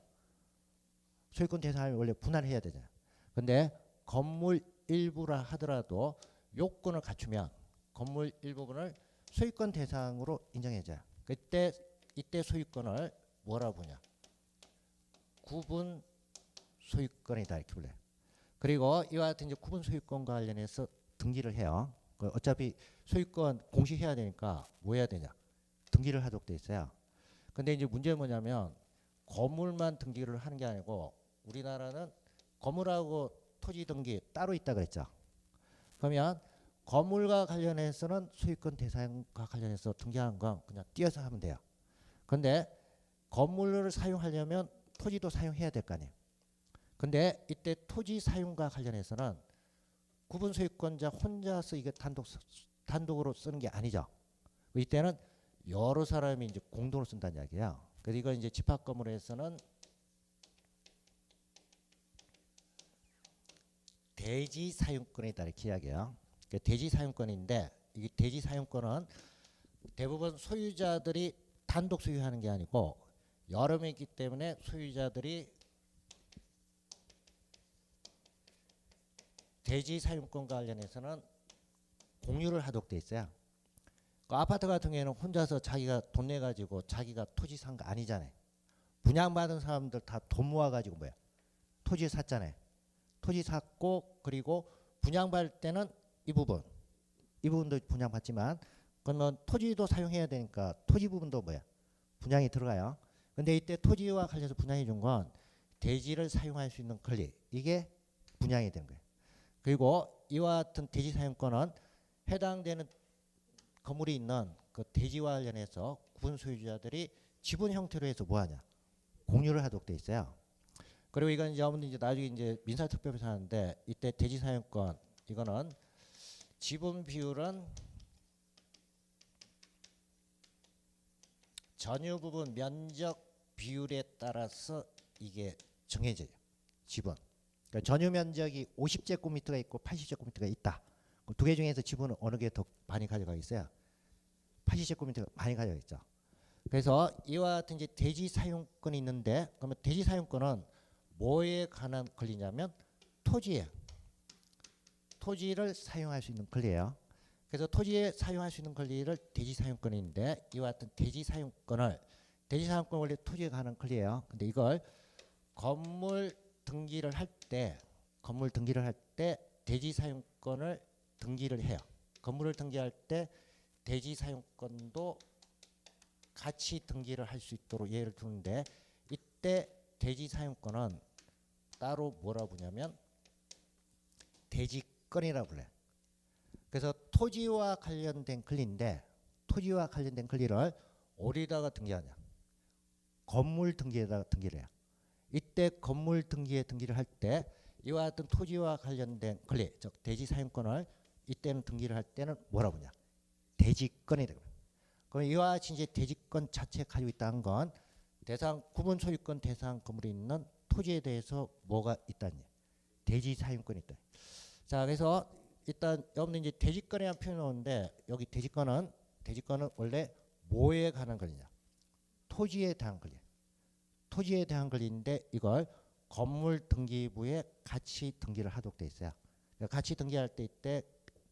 소유권 대상을 원래 분할해야 되잖아요. 근데 건물 일부라 하더라도 요건을 갖추면 건물 일부분을 소유권 대상으로 인정해줘요. 이때 소유권을 뭐라고 보냐? 구분 소유권이다 이렇게 불러요. 그리고 이와 같은 이제 구분 소유권과 관련해서 등기를 해요. 어차피 소유권 공시해야 되니까 뭐 해야 되냐? 등기를 하도록 돼 있어요. 근데 이제 문제는 뭐냐면 건물만 등기를 하는 게 아니고 우리나라는 건물하고 토지 등기 따로 있다 그랬죠. 그러면 건물과 관련해서는 소유권 대상과 관련해서 등기하는 건 그냥 띄어서 하면 돼요. 근데 건물을 사용하려면 토지도 사용해야 될 거 아니에요. 근데 이때 토지 사용과 관련해서는 구분 소유권자 혼자서 이게 단독으로 쓰는 게 아니죠. 이때는 여러 사람이 이제 공동으로 쓴다는 이야기예요. 그래서 이건 이제 집합 건물에서는 대지 사용권이다 이렇게 이야기해요. 대지 사용권인데 이 대지 사용권은 대부분 소유자들이 단독 소유하는 게 아니고 여러 명이 있기 때문에 소유자들이 대지 사용권과 관련해서는 공유를 하도록 돼 있어요. 그 아파트 같은 경우에는 혼자서 자기가 돈 내가지고 자기가 토지 산 거 아니잖아요. 분양받은 사람들 다 돈 모아가지고 뭐야? 토지 샀잖아요. 토지 샀고 그리고 분양받을 때는 이 부분도 분양받지만 그러면 토지도 사용해야 되니까 토지 부분도 뭐야? 분양이 들어가요. 근데 이때 토지와 관련해서 분양해 준 건 대지를 사용할 수 있는 권리 이게 분양이 된 거예요. 그리고 이와 같은 대지 사용권은 해당되는 건물이 있는 그 대지와 관련해서 구분 소유자들이 지분 형태로 해서 뭐하냐? 공유를 하도록 돼 있어요. 그리고 이건 이제 나중에 이제 민사특별법에서 하는데 이때 대지 사용권 이거는 지분 비율은 전유 부분 면적 비율에 따라서 이게 정해져요. 지분. 그러니까 전유 면적이 50제곱미터가 있고 80제곱미터가 있다. 두 개 중에서 지분은 어느 게 더 많이 가져가겠어요? 80제곱미터 많이 가져가겠죠. 그래서 이와 같은 이제 대지 사용권이 있는데, 그러면 대지 사용권은 뭐에 관한 권리냐면 토지를 사용할 수 있는 권리예요. 그래서 토지에 사용할 수 있는 권리를 대지 사용권인데, 이와 같은 대지 사용권 원래 토지에 관한 권리예요. 근데 이걸 건물 등기를 할 때 대지 사용권을 등기를 해요. 건물을 등기할 때 대지 사용권도 같이 등기를 할 수 있도록 예를 두는데, 이때 대지 사용권은 따로 뭐라고 부르냐면 대지권이라고 불러요. 그래서 토지와 관련된 권리인데, 토지와 관련된 권리를 어디다가 등기하냐? 건물 등기에다가 등기를 해요. 이때 건물 등기에 등기를 할 때 이와 같은 토지와 관련된 권리, 즉 대지 사용권을 이때는 등기를 할 때는 뭐라고 하냐? 대지권이 되고. 그럼 이와 같이 이제 대지권 자체가 가지고 있다는 건 대상 구분 소유권 대상 건물에 있는 토지에 대해서 뭐가 있다니? 대지 사용권이 있다. 자, 그래서 일단 여러분들 이제 대지권이라는 표현이 나오는데, 여기 대지권은 원래 뭐에 관한 권리냐? 토지에 대한 권리. 토지에 대한 권리인데 이걸 건물 등기부에 같이 등기를 하도록 돼 있어요. 같이 등기할 때 이때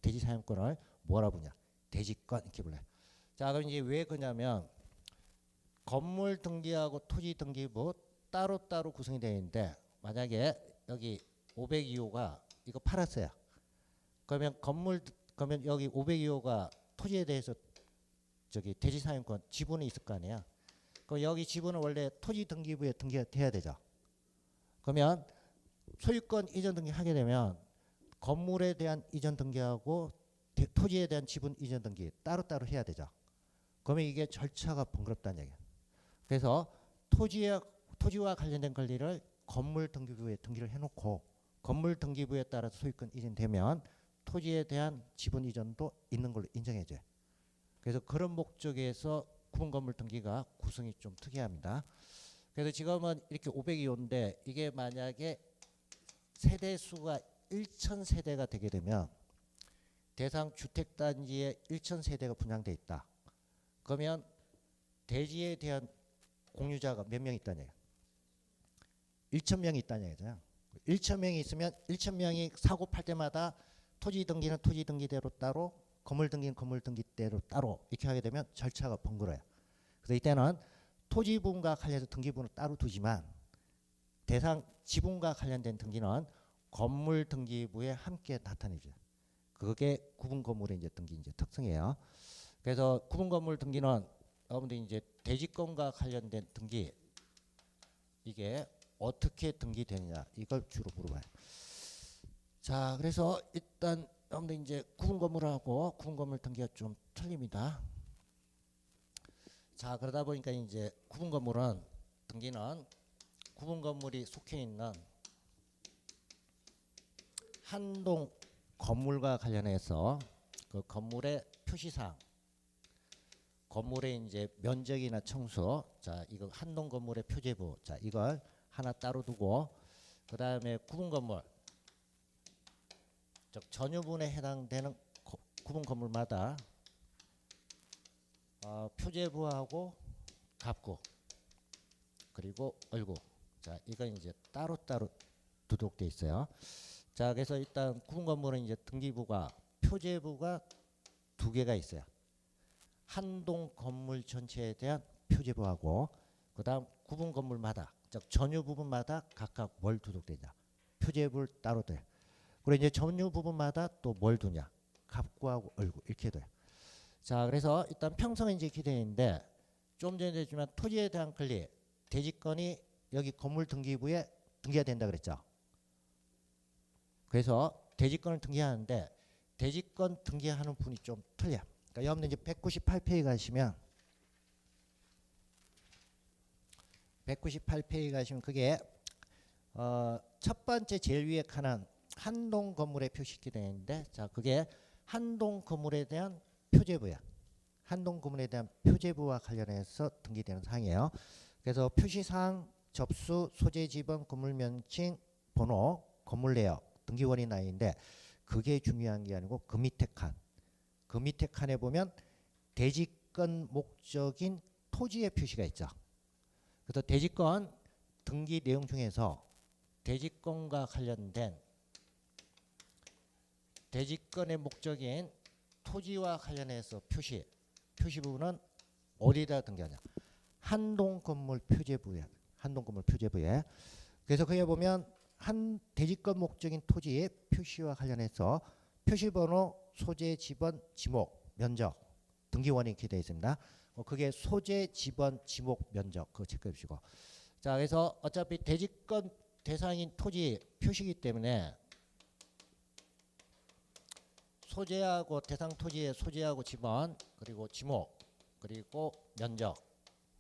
대지 사용권을 뭐라고 부르냐? 대지권 이렇게 불러요. 자, 그럼 이제 왜 그러냐면 건물 등기하고 토지 등기부 따로따로 구성이 되어 있는데, 만약에 여기 502호가 이거 팔았어요. 그러면 여기 502호가 토지에 대해서 저기 대지 사용권 지분이 있을 거 아니에요. 그럼 여기 지분은 원래 토지 등기부에 등기가 돼야 되죠. 그러면 소유권 이전 등기 하게 되면 건물에 대한 이전 등기하고 토지에 대한 지분 이전 등기 따로따로 해야 되죠. 그러면 이게 절차가 번거롭다는 얘기예요. 그래서 토지와 관련된 권리를 건물 등기부에 등기를 해놓고, 건물 등기부에 따라서 소유권 이전되면 토지에 대한 지분 이전도 있는 걸로 인정해줘요. 그래서 그런 목적에서 구분건물 등기가 구성이 좀 특이합니다. 그래서 지금은 이렇게 502호인데 이게 만약에 세대 수가 1,000세대가 되게 되면 대상 주택단지에 1,000세대가 분양돼 있다. 그러면 대지에 대한 공유자가 몇 명 있다는 얘기예요? 1,000명이 있다는 얘기잖아요. 1,000명이 있으면 1,000명이 사고 팔 때마다 토지 등기는 토지 등기대로 따로, 건물 등기는 건물 등기대로 따로 이렇게 하게 되면 절차가 번거로워요. 그래서 이때는 토지 부분과 관련해서 등기부는 따로 두지만 대상 지분과 관련된 등기는 건물 등기부에 함께 나타내줘요. 그게 구분 건물의 이제 등기 이제 특성이에요. 그래서 구분 건물 등기는 여러분들 이제 대지권과 관련된 등기 이게 어떻게 등기되느냐 이걸 주로 물어봐요. 자, 그래서 일단 여러분들 이제 구분 건물하고 구분 건물 등기가 좀 틀립니다. 자, 그러다 보니까 이제 구분 건물은 등기는 구분 건물이 속해 있는 한 동 건물과 관련해서 그 건물의 표시사항, 건물의 이제 면적이나 청소, 자 이거 한 동 건물의 표제부, 자 이걸 하나 따로 두고, 그 다음에 구분 건물, 즉 전유분에 해당되는 구분 건물마다 표제부하고 갑구 그리고 얼구, 자 이건 이제 따로따로 두도록 돼 있어요. 자, 그래서 일단 구분 건물은 이제 등기부가 표제부가 두 개가 있어요. 한 동 건물 전체에 대한 표제부하고, 그 다음 구분 건물마다, 즉 전유 부분마다 각각 뭘 두도록 되냐? 표제부를 따로 둬요. 그리고 이제 전유 부분마다 또 뭘 두냐? 갑구하고 얼구 이렇게 돼요. 자, 그래서 일단 평성은 이제 이렇게 되어 있는데, 좀 전에 했지만 토지에 대한 권리, 대지권이 여기 건물 등기부에 등기가 된다 그랬죠. 그래서 대지권을 등기하는데 대지권 등기하는 분이 좀 틀려. 그러니까 여러분들 이제 198페이지 가시면 198페이지 가시면 그게 첫 번째 제일 위에 칸은 한 동 건물에 표시게 되는데, 자 그게 한 동 건물에 대한 표제부야. 한 동 건물에 대한 표제부와 관련해서 등기되는 사항이에요. 그래서 표시사항, 접수, 소재 지번, 건물 명칭, 번호, 건물 내역, 등기원이 나있는데, 그게 중요한 게 아니고 그 밑에 칸. 그 밑에 칸에 보면 대지권 목적인 토지의 표시가 있죠. 그래서 대지권 등기 내용 중에서 대지권과 관련된 대지권의 목적인 토지와 관련해서 표시 부분은 어디다 등기하냐? 한동건물 표제부에. 한동건물 표제부에. 그래서 거기에 보면 한 대지권 목적인 토지의 표시와 관련해서 표시번호, 소재, 지번, 지목, 면적, 등기원이 이렇게 되어 있습니다. 그게 소재, 지번, 지목, 면적 그거 체크해 주시고. 자, 그래서 어차피 대지권 대상인 토지 표시이기 때문에 소재하고 대상 토지의 소재하고 지번 그리고 지목 그리고 면적.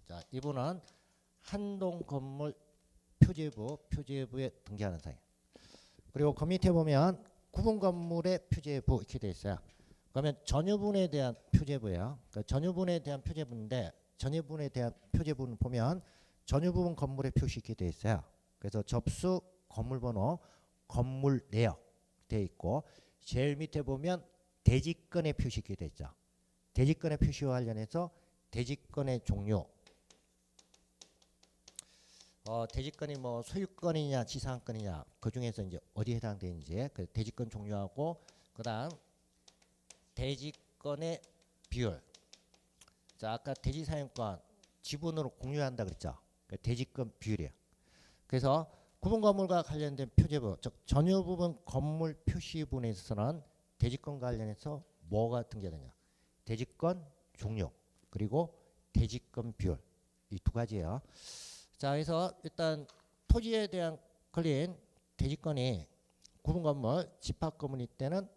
자, 이분은 한동건물 표제부에 등기하는 사항. 그리고 그 밑에 보면 구분건물의 표제부 이렇게 되어 있어요. 그러면 전유분에 대한 표제부예요. 그러니까 전유분에 대한 표제부인데 전유분에 대한 표제부는 보면 전유부분 건물의 표시 이렇게 되어 있어요. 그래서 접수 건물번호, 건물 내역 되어 있고 제일 밑에 보면 대지권의 표시 이렇게 되어 있죠. 대지권의 표시와 관련해서 대지권의 종류. 대지권이 뭐 소유권이냐 지상권이냐 그 중에서 이제 어디에 해당되는지 그 대지권 종류하고 그다음 대지권의 비율. 자, 아까 대지사용권 지분으로 공유한다 그랬죠. 그 대지권 비율이에요. 그래서 구분건물과 관련된 표제부, 즉 전유부분 건물 표시부분에 있어서는 대지권과 관련해서 뭐가 등재되냐? 대지권 종류 그리고 대지권 비율 이 두 가지예요. 자, 그래서 일단 토지에 대한 걸린 대지권이 구분건물, 집합건물일 때는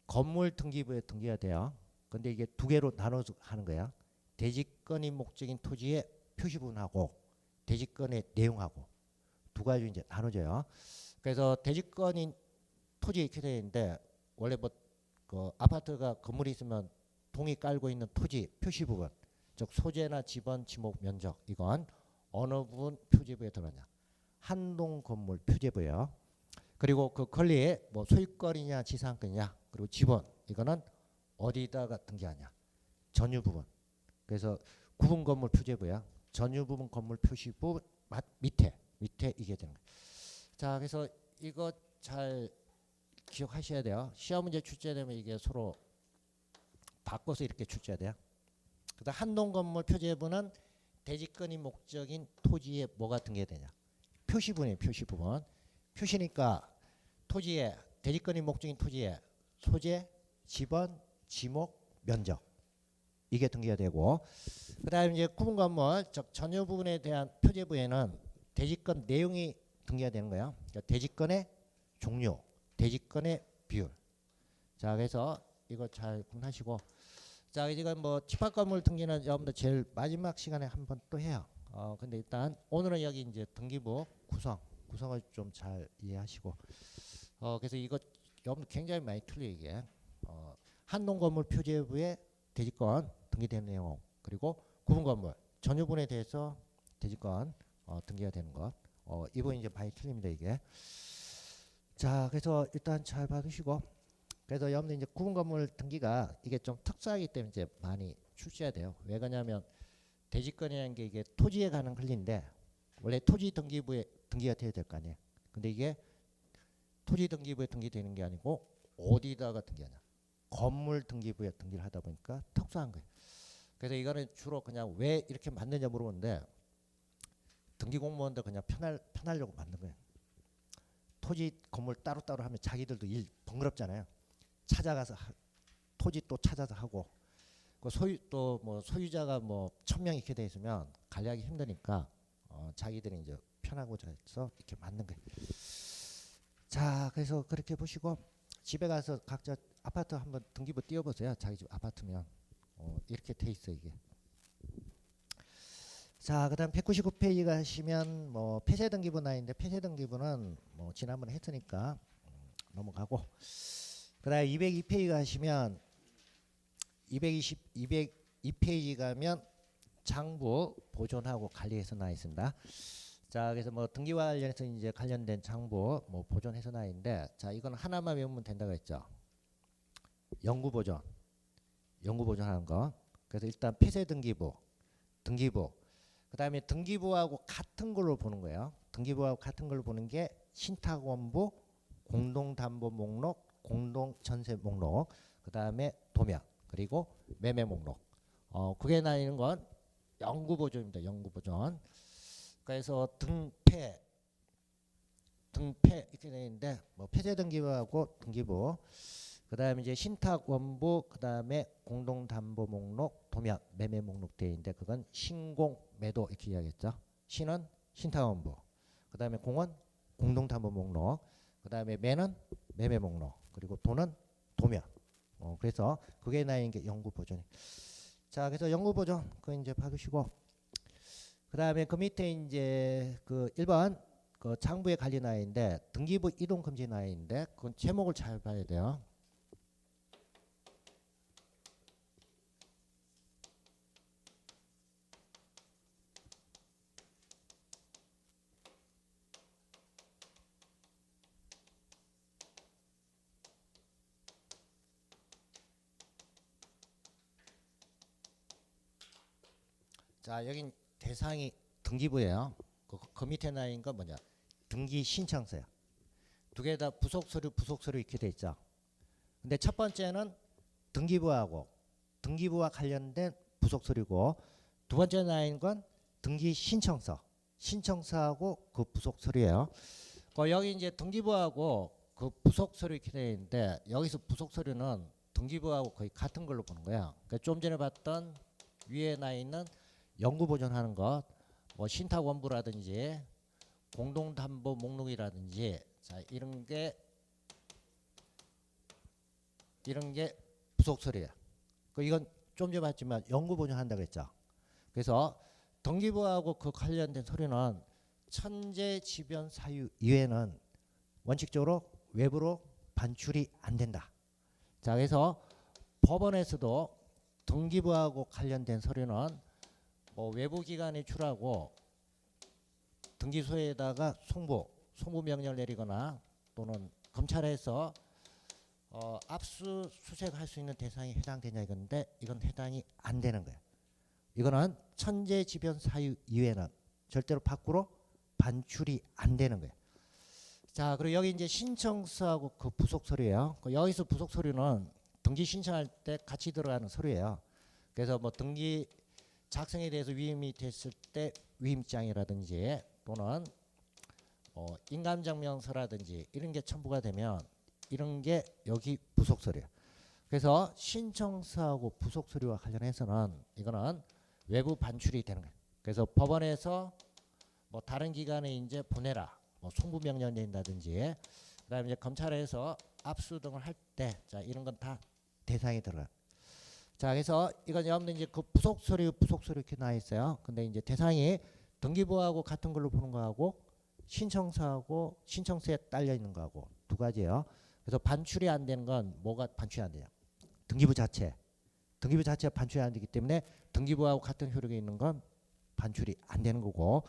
건물 등기부에 등기가 돼요. 근데 이게 두 개로 나눠서 하는 거야. 대지권이 목적인 토지의 표시부분하고 대지권의 내용하고 두 가지 이제 나눠져요. 그래서 대지권인 토지 이렇게 되어 있는데 원래 뭐 그 아파트가 건물이 있으면 동이 깔고 있는 토지 표시 부분, 즉 소재나 지번, 지목, 면적 이건 어느 부분 표제부에 들어가냐? 한동 건물 표제부예요. 그리고 그 권리 뭐 소유권이냐 지상권이냐 그리고 지분 이거는 어디다가 등기하냐? 전유 부분. 그래서 구분 건물 표제부야. 전유 부분 건물 표시부 밑에 이게 되는 거예요. 자, 그래서 이거 잘 기억하셔야 돼요. 시험 문제 출제되면 이게 서로 바꿔서 이렇게 출제돼요. 그다음 한동 건물 표제부는 대지권이 목적인 토지에 뭐가 등기되냐? 표시분이에요. 표시부분. 표시니까 토지에 대지권이 목적인 토지에 소재, 지번, 지목, 면적 이게 등기가 되고 그다음에 이제 구분 건물 즉 전유 부분에 대한 표제부에는 대지권 내용이 등기가 되는 거예요. 그러니까 대지권의 종류, 대지권의 비율. 자, 그래서 이거 잘 구분하시고 자, 이제 뭐 집합건물 등기는 여러분들 제일 마지막 시간에 한번 또 해요. 근데 일단 오늘은 여기 이제 등기부 구성을 좀 잘 이해하시고 그래서 이거 여러분들 굉장히 많이 틀려 이게 한동건물 표제부의 대지권 등기되는 내용 그리고 구분건물 전유분에 대해서 대지권 등기가 되는 것 이 부분 이제 많이 틀립니다 이게. 자, 그래서 일단 잘 받으시고 그래서 여러분들 이제 구분건물 등기가 이게 좀 특수하기 때문에 이제 많이 출제해야 돼요. 왜 그러냐면 대지권이라는 게 이게 토지에 관한 권리인데 원래 토지 등기부에 등기가 돼야 될 거 아니에요. 근데 이게 토지 등기부에 등기되는 게 아니고 어디다가 등기하냐? 건물 등기부에 등기를 하다 보니까 특수한 거예요. 그래서 이거는 주로 그냥 왜 이렇게 만드냐 물어보는데 등기 공무원도 그냥 편하려고 만든 거예요. 토지 건물 따로따로 하면 자기들도 일 번거롭잖아요. 찾아가서 토지 또 찾아서 하고 그 소유 또 뭐 소유자가 뭐 1000명 이렇게 돼 있으면 관리하기 힘드니까 자기들이 이제 편하고자 해서 이렇게 만든 거예요. 자, 그래서 그렇게 보시고 집에 가서 각자 아파트 한번 등기부 띄워보세요. 자기 집 아파트면 이렇게 돼 있어 이게. 자, 그다음 199페이지 가시면 뭐 폐쇄 등기부 나있는데 폐쇄 등기부는 뭐 지난번에 했으니까 넘어가고 그다음 202페이지 가시면 202페이지 가면 장부 보존하고 관리해서 나와 있습니다. 자, 그래서 뭐 등기와 관련해서 이제 관련된 장부 뭐 보존 해소나인데, 자, 이건 하나만 외우면 된다고 했죠. 영구 보존, 영구 보존하는 거. 그래서 일단 폐쇄 등기부, 등기부. 그다음에 등기부하고 같은 걸로 보는 거예요. 등기부하고 같은 걸로 보는 게 신탁원부, 공동담보 목록, 공동전세 목록, 그다음에 도면, 그리고 매매 목록. 그게 나뉘는 건 영구 보존입니다. 영구 보존. 그래서 등폐 이렇게 되는데, 뭐 폐쇄 등기부하고 등기부, 그다음에 이제 신탁 원부, 그다음에 공동 담보 목록, 도면, 매매 목록 되어 있는데, 그건 신공 매도 이렇게 이야기했죠. 신은 신탁 원부, 그다음에 공은 공동 담보 목록, 그다음에 매는 매매 목록, 그리고 도는 도면. 그래서 그게 나인 게 영구 보존이. 자, 그래서 영구 보존 그 이제 봐두시고, 그다음에 그 밑에 이제 그 1번 그 장부에 관련 나인데, 등기부 이동 금지 나인데, 그건 제목을 잘 봐야 돼요. 자, 여긴 대상이 등기부예요. 그 밑에 나인 건 뭐냐? 등기 신청서요. 두 개 다 부속 서류 이렇게 돼 있죠. 근데 첫 번째는 등기부와 관련된 부속 서류고, 두 번째 나인 건 등기 신청서하고 그 부속 서류예요. 여기 이제 등기부하고 그 부속 서류 이렇게 돼 있는데, 여기서 부속 서류는 등기부하고 거의 같은 걸로 보는 거야. 그러니까 좀 전에 봤던 위에 나 있는 영구 보존하는 것, 뭐 신탁 원부라든지 공동 담보 목록이라든지, 자, 이런 게 부속 서류야. 이건 좀 전에 봤지만 영구 보존한다고 했죠. 그래서 등기부하고 그 관련된 서류는 천재지변 사유 이외에는 원칙적으로 외부로 반출이 안 된다. 자, 그래서 법원에서도 등기부하고 관련된 서류는 뭐 외부기관에 출하고 등기소에다가 송부 명령을 내리거나, 또는 검찰에서 압수수색할 수 있는 대상이 해당되냐 이건데, 이건 해당이 안 되는 거예요. 이거는 천재지변 사유 이외에는 절대로 밖으로 반출이 안 되는 거예요. 자, 그리고 여기 이제 신청서하고 그 부속 서류예요. 여기서 부속 서류는 등기 신청할 때 같이 들어가는 서류예요. 그래서 뭐 등기 작성에 대해서 위임이 됐을 때 위임장이라든지, 또는 인감증명서라든지 이런 게 첨부가 되면 이런 게 여기 부속 서류예요. 그래서 신청서하고 부속 서류와 관련해서는 이거는 외부 반출이 되는 거예요. 그래서 법원에서 뭐 다른 기관에 이제 보내라, 뭐 송부 명령 내린다든지, 그다음에 이제 검찰에서 압수 등을 할 때, 자, 이런 건 다 대상이 들어가요. 자, 그래서 이건 여러분들 이제 그 부속 서류 이렇게 나와 있어요. 근데 이제 대상이 등기부하고 같은 걸로 보는 거하고 신청서하고 신청서에 딸려 있는 거하고 두 가지예요. 그래서 반출이 안 되는 건 뭐가 반출이 안 되냐? 등기부 자체가 반출이 안 되기 때문에 등기부하고 같은 효력이 있는 건 반출이 안 되는 거고,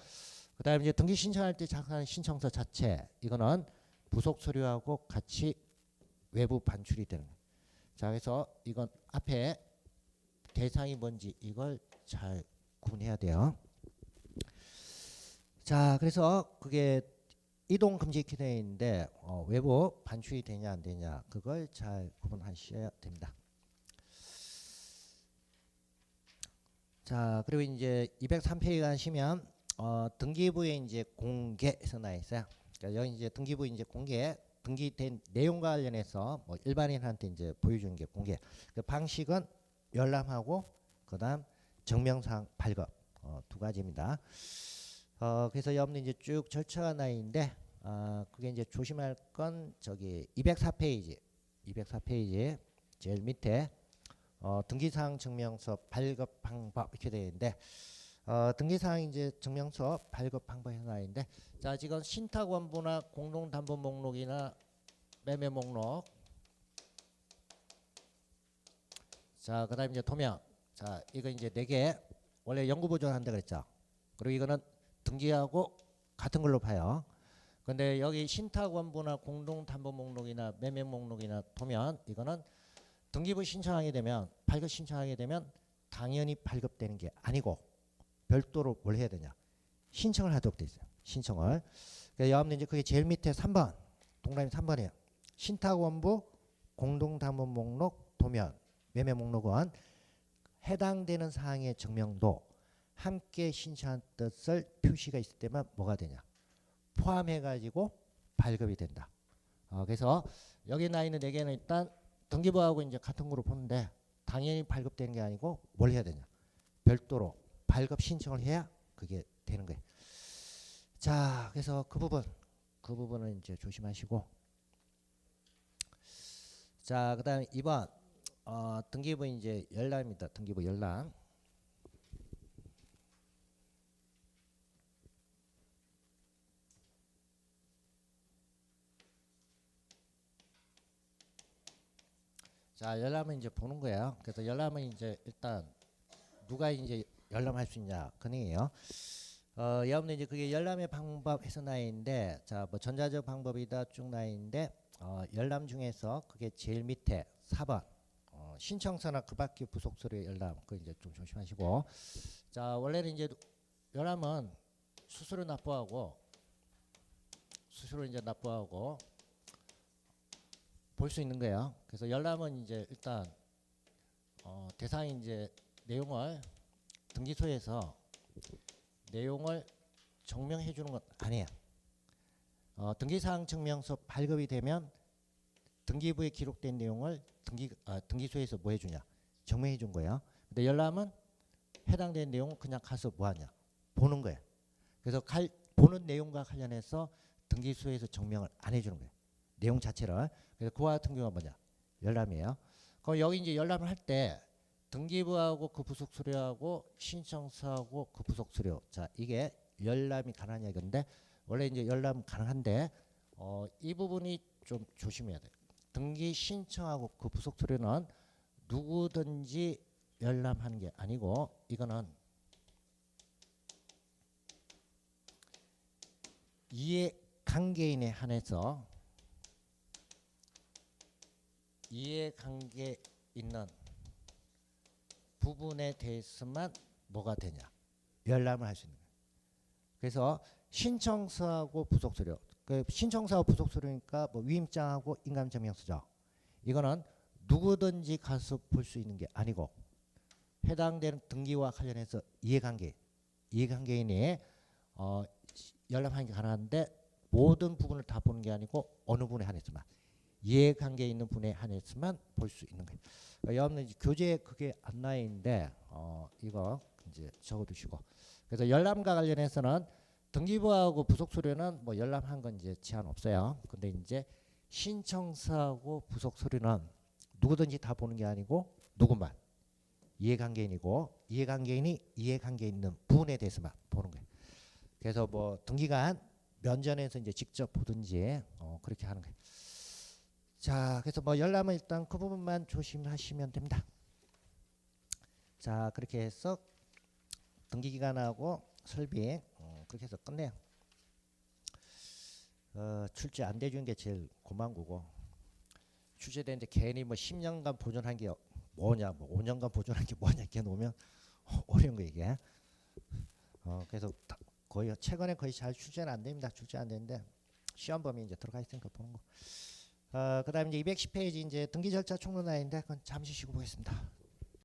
그다음에 이제 등기 신청할 때 작성하는 신청서 자체, 이거는 부속 서류하고 같이 외부 반출이 되는 거예요. 자, 그래서 이건 앞에 대상이 뭔지 이걸 잘 구분해야 돼요. 자, 그래서 그게 이동 금지 이렇게 되어 있는데, 외부 반출이 되냐 안 되냐 그걸 잘 구분하셔야 됩니다. 자, 그리고 이제 203페이지 가시면 등기부에 이제 공개해서 나와 있어요. 그러니까 여기 이제 등기부 이제 공개, 등기된 내용과 관련해서 뭐 일반인한테 이제 보여주는 게 공개. 그 방식은 열람하고 그다음 증명사항 발급, 두 가지입니다. 그래서 여러분 이제 쭉 절차가 나 있는데, 그게 이제 조심할 건 저기 204페이지 제일 밑에 등기사항 증명서 발급 방법 이렇게 되어 있는데, 등기사항 이제 증명서 발급 방법이 하나 있는데, 자, 지금 신탁 원부나 공동 담보 목록이나 매매 목록, 자, 그다음에 이제 도면, 자, 이거 이제 4개 원래 영구 보존한다 그랬죠. 그리고 이거는 등기하고 같은 걸로 봐요. 근데 여기 신탁원부나 공동담보 목록이나 매매 목록이나 도면 이거는 등기부 신청하게 되면 발급 신청하게 되면 당연히 발급되는 게 아니고 별도로 뭘 해야 되냐? 신청을 하도록 돼 있어요. 신청을. 그러니까 여러분들 이제 그게 제일 밑에 3번. 동그라미 3번이에요. 신탁원부 공동담보 목록 도면 매매 목록은 해당되는 사항의 증명도 함께 신청한 뜻을 표시가 있을 때만 뭐가 되냐? 포함해가지고 발급이 된다. 그래서 여기 나 있는 4개는 일단 등기부하고 이제 같은 거로 보는데 당연히 발급되는 게 아니고 뭘 해야 되냐? 별도로 발급 신청을 해야 그게 되는 거예요. 자, 그래서 그 부분은 이제 조심하시고. 자, 그다음에 2번 등기부 이제 열람입니다. 등기부 열람. 자, 열람은 이제 보는 거예요. 그래서 열람은 이제 일단 누가 이제 열람할 수 있냐 그네요. 여러분들 이제 그게 열람의 방법 해서 나 있는데, 자, 뭐 전자적 방법이다 쭉 나 있는데, 열람 중에서 그게 제일 밑에 4번 신청서나 그 밖의 부속 서류의 열람, 그 이제 좀 조심하시고. 자, 원래는 이제 열람은 수수료 납부하고 볼 수 있는 거예요. 그래서 열람은 이제 일단 대상이 이제 내용을 등기소에서 내용을 증명해 주는 건 아니에요. 등기사항 증명서 발급이 되면 등기부에 기록된 내용을 등기소에서 뭐 해주냐? 증명해 준 거예요. 근데 열람은 해당된 내용은 그냥 가서 뭐 하냐? 보는 거예요. 그래서 보는 내용과 관련해서 등기소에서 증명을 안 해주는 거예요. 내용 자체를. 그래서 그와 같은 경우가 뭐냐? 열람이에요. 그럼 여기 이제 열람을 할 때 등기부하고 그 부속 서류하고 신청서하고 그 부속 서류. 자, 이게 열람이 가능하냐 이건데, 원래 이제 열람 가능한데 이 부분이 좀 조심해야 돼요. 등기 신청하고 그 부속 서류는 누구든지 열람하는 게 아니고, 이거는 이해관계인에 한해서 이해관계 있는 부분에 대해서만 뭐가 되냐? 열람을 할 수 있는 거예요. 그래서 신청서하고 부속 서류, 그 신청서하고 부속 서류니까 뭐 위임장하고 인감증명서죠. 이거는 누구든지 가서 볼 수 있는 게 아니고, 해당되는 등기와 관련해서 이해관계인이 열람하는 게 가능한데, 모든 부분을 다 보는 게 아니고 어느 부분에 한해서만, 이해관계 있는 분에 한해서만 볼 수 있는 거예요. 여러분 교재에 그게 안 나와 있는데 이거 이제 적어두시고. 그래서 열람과 관련해서는 등기부하고 부속 서류는 뭐 열람한 건 이제 제한 없어요. 근데 이제 신청서하고 부속 서류는 누구든지 다 보는 게 아니고 누구만 이해관계인이고, 이해관계인이 이해관계 있는 부분에 대해서만 보는 거예요. 그래서 뭐 등기관 면전에서 이제 직접 보든지 그렇게 하는 거예요. 자, 그래서 뭐 열람은 일단 그 부분만 조심하시면 됩니다. 자, 그렇게 해서 등기기간하고 설비 그렇게 해서 끝내요. 출제 안 돼준 게 제일 고마운 거고, 출제되는데 괜히 뭐 10년간 보존한 게 뭐냐, 뭐 5년간 보존한 게 뭐냐 이렇게 놓으면 어려운 거 이게. 그래서 거의 최근에 거의 잘 출제는 안 됩니다. 출제 안 되는데 시험 범위 이제 들어가 있으니까 보는 거. 그다음에 이제 210페이지 이제 등기 절차 총론화인데 그건 잠시 쉬고 보겠습니다.